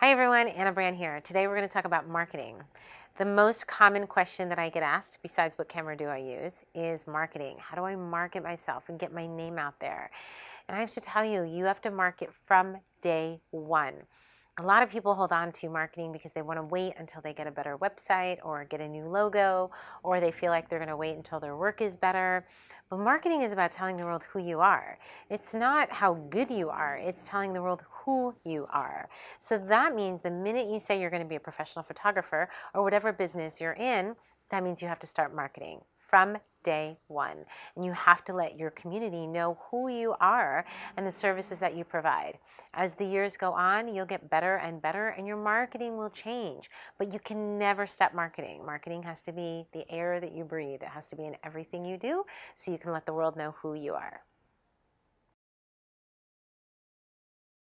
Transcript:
Hi everyone, Anna Brandt here. Today we're going to talk about marketing. The most common question that I get asked, besides what camera do I use, is marketing. How do I market myself and get my name out there? And I have to tell you, you have to market from day one. A lot of people hold on to marketing because they want to wait until they get a better website or get a new logo, or they feel like they're going to wait until their work is better. But marketing is about telling the world who you are. It's not how good you are, it's telling the world who you are. So that means the minute you say you're going to be a professional photographer or whatever business you're in, that means you have to start marketing from day one. And you have to let your community know who you are and the services that you provide. As the years go on, you'll get better and better and your marketing will change. But you can never stop marketing. Marketing has to be the air that you breathe. It has to be in everything you do so you can let the world know who you are.